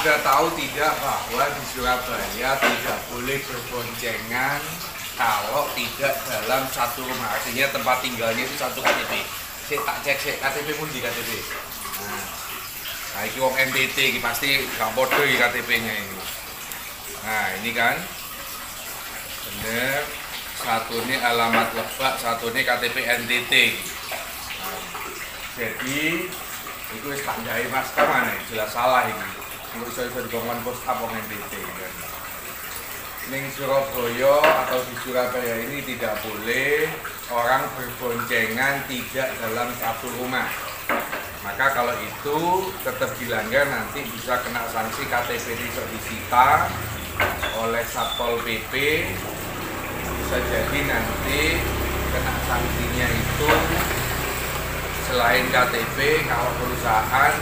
Anda tahu tidak bahwa di Surabaya tidak boleh berboncengan kalau tidak dalam satu rumah, artinya tempat tinggalnya itu satu KTP. Saya tak cek KTP pun di KTP. Nah, ini wong NTT, ini pasti nggak bodoh di KTP-nya ini. Nah, ini kan bener, satu ini alamat Lebak, satu ini KTP NTT. Nah, jadi itu tandai mas mana? Jelas salah ini. Menurut saya bisa dikongkan pos apa NTT kan. Ning Surabaya atau di Surabaya ini tidak boleh orang berboncengan tidak dalam satu rumah. Maka kalau itu tetap dilanggar nanti bisa kena sanksi, KTP bisa disita oleh Satpol PP. Bisa jadi nanti kena sanksinya itu selain KTP, kalau perusahaan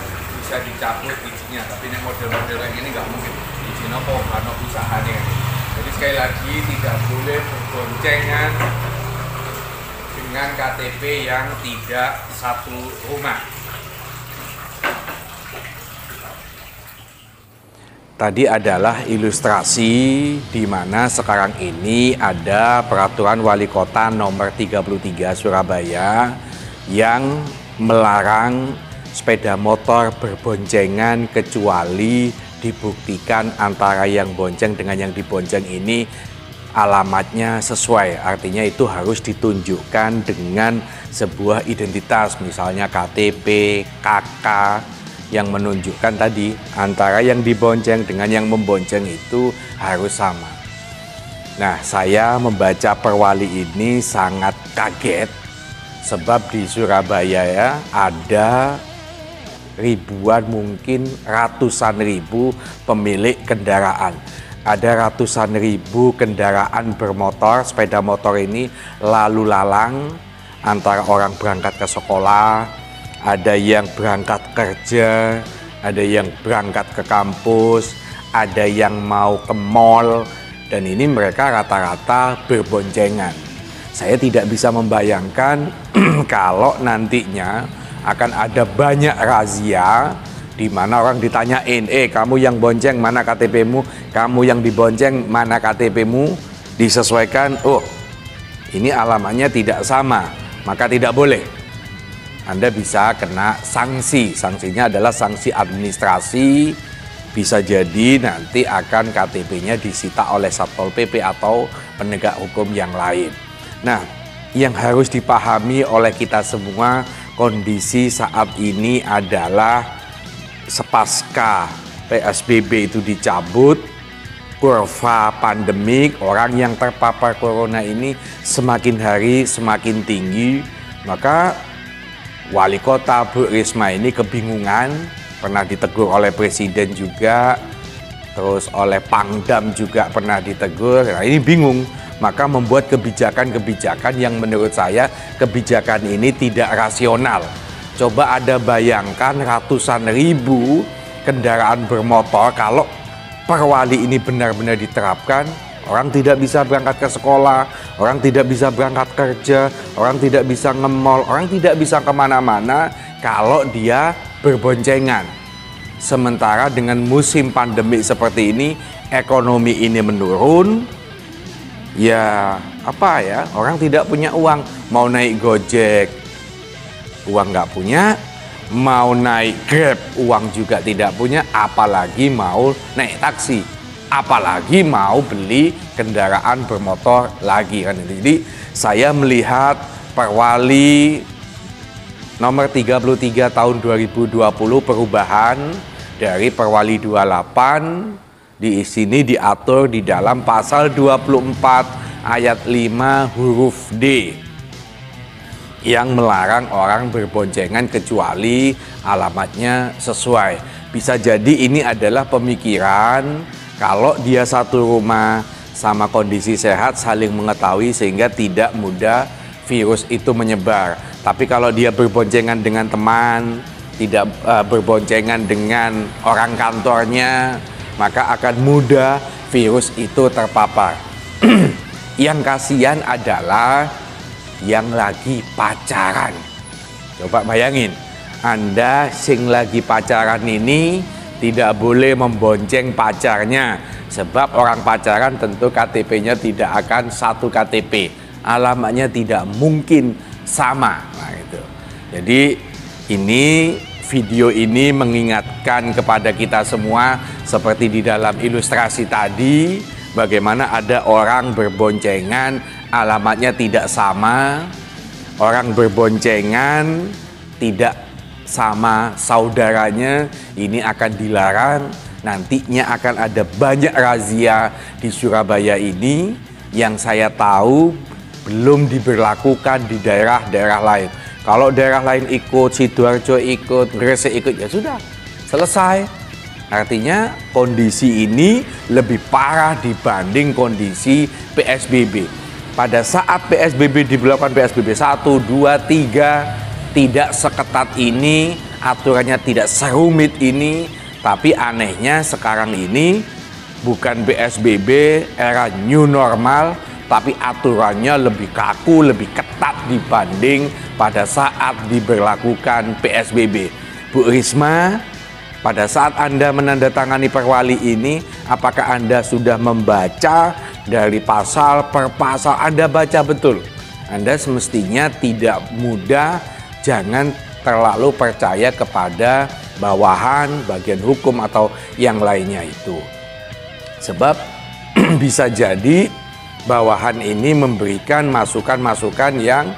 bisa dicabut izinnya. Tapi ini model-model kayak gini nggak mungkin izin apa karena usahanya. Jadi sekali lagi tidak boleh berboncengan dengan KTP yang tidak satu rumah. Tadi adalah ilustrasi di mana sekarang ini ada peraturan wali kota nomor 33 Surabaya yang melarang sepeda motor berboncengan kecuali dibuktikan antara yang bonceng dengan yang dibonceng ini alamatnya sesuai. Artinya itu harus ditunjukkan dengan sebuah identitas, misalnya KTP, KK, yang menunjukkan tadi antara yang dibonceng dengan yang membonceng itu harus sama. Nah, saya membaca perwali ini sangat kaget sebab di Surabaya ya ada ribuan, mungkin ratusan ribu pemilik kendaraan. Ada ratusan ribu kendaraan bermotor, sepeda motor ini lalu lalang antara orang berangkat ke sekolah, ada yang berangkat kerja, ada yang berangkat ke kampus, ada yang mau ke mall, dan ini mereka rata-rata berboncengan. Saya tidak bisa membayangkan kalau nantinya akan ada banyak razia di mana orang ditanyain, kamu yang bonceng mana KTP-mu, kamu yang dibonceng mana KTP-mu, disesuaikan, oh ini alamatnya tidak sama, maka tidak boleh. Anda bisa kena sanksi, sanksinya adalah sanksi administrasi, bisa jadi nanti akan KTP-nya disita oleh Satpol PP atau penegak hukum yang lain. Nah, yang harus dipahami oleh kita semua, kondisi saat ini adalah sepasca PSBB itu dicabut, kurva pandemik, orang yang terpapar corona ini semakin hari semakin tinggi, maka Wali Kota Bu Risma ini kebingungan, pernah ditegur oleh Presiden juga, terus oleh Pangdam juga pernah ditegur, nah ini bingung. Maka membuat kebijakan-kebijakan yang menurut saya kebijakan ini tidak rasional. Coba Anda bayangkan ratusan ribu kendaraan bermotor, kalau perwali ini benar-benar diterapkan, orang tidak bisa berangkat ke sekolah, orang tidak bisa berangkat kerja, orang tidak bisa nge-mall, orang tidak bisa kemana-mana kalau dia berboncengan. Sementara dengan musim pandemi seperti ini, ekonomi ini menurun, ya apa ya, orang tidak punya uang, mau naik Gojek uang nggak punya, mau naik Grab uang juga tidak punya, apalagi mau naik taksi, apalagi mau beli kendaraan bermotor lagi kan. Jadi saya melihat perwali nomor 33 tahun 2020 perubahan dari perwali 28 di sini diatur di dalam pasal 24 ayat 5 huruf D yang melarang orang berboncengan kecuali alamatnya sesuai. Bisa jadi ini adalah pemikiran kalau dia satu rumah sama kondisi sehat saling mengetahui sehingga tidak mudah virus itu menyebar. Tapi kalau dia berboncengan dengan teman, tidak berboncengan dengan orang kantornya, maka akan mudah virus itu terpapar. Yang kasihan adalah yang lagi pacaran. Coba bayangin, Anda sing lagi pacaran ini tidak boleh membonceng pacarnya. Sebab orang pacaran tentu KTP-nya tidak akan satu KTP. Alamatnya tidak mungkin sama. Nah, gitu. Jadi ini video ini mengingatkan kepada kita semua seperti di dalam ilustrasi tadi, bagaimana ada orang berboncengan, alamatnya tidak sama, orang berboncengan tidak sama saudaranya, ini akan dilarang. Nantinya akan ada banyak razia di Surabaya ini yang saya tahu belum diberlakukan di daerah-daerah lain. Kalau daerah lain ikut, Sidoarjo ikut, Gresik ikut, ya sudah, selesai. Artinya kondisi ini lebih parah dibanding kondisi PSBB. Pada saat PSBB diberlakukan PSBB 1, 2, 3, tidak seketat ini, aturannya tidak serumit ini, tapi anehnya sekarang ini bukan PSBB era new normal, tapi aturannya lebih kaku, lebih ketat dibanding pada saat diberlakukan PSBB. Bu Risma, pada saat Anda menandatangani perwali ini, apakah Anda sudah membaca dari pasal per pasal? Anda baca betul. Anda semestinya tidak mudah, jangan terlalu percaya kepada bawahan, bagian hukum atau yang lainnya itu. Sebab bisa jadi bawahan ini memberikan masukan-masukan yang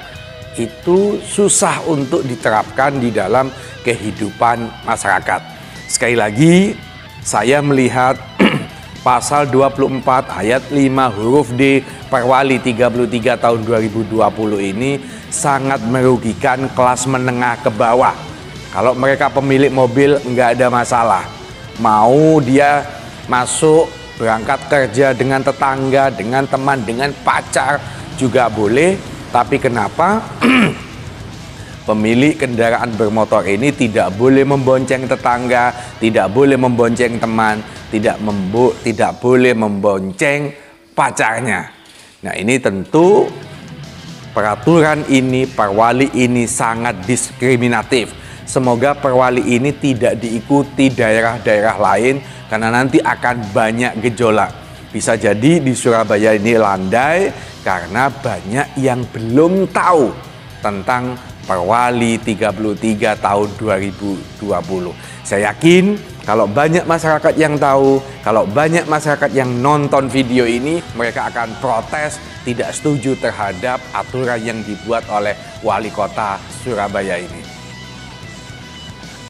itu susah untuk diterapkan di dalam kehidupan masyarakat. Sekali lagi, saya melihat pasal 24 ayat 5 huruf D Perwali 33 tahun 2020 ini sangat merugikan kelas menengah ke bawah. Kalau mereka pemilik mobil nggak ada masalah. Mau dia masuk berangkat kerja dengan tetangga, dengan teman, dengan pacar juga boleh. Tapi kenapa pemilik kendaraan bermotor ini tidak boleh membonceng tetangga, tidak boleh membonceng teman, tidak boleh membonceng pacarnya? Nah, ini tentu peraturan ini, perwali ini sangat diskriminatif. Semoga perwali ini tidak diikuti daerah-daerah lain, karena nanti akan banyak gejolak. Bisa jadi di Surabaya ini landai karena banyak yang belum tahu tentang Perwali 33 tahun 2020. Saya yakin kalau banyak masyarakat yang tahu, kalau banyak masyarakat yang nonton video ini, mereka akan protes, tidak setuju terhadap aturan yang dibuat oleh wali kota Surabaya ini.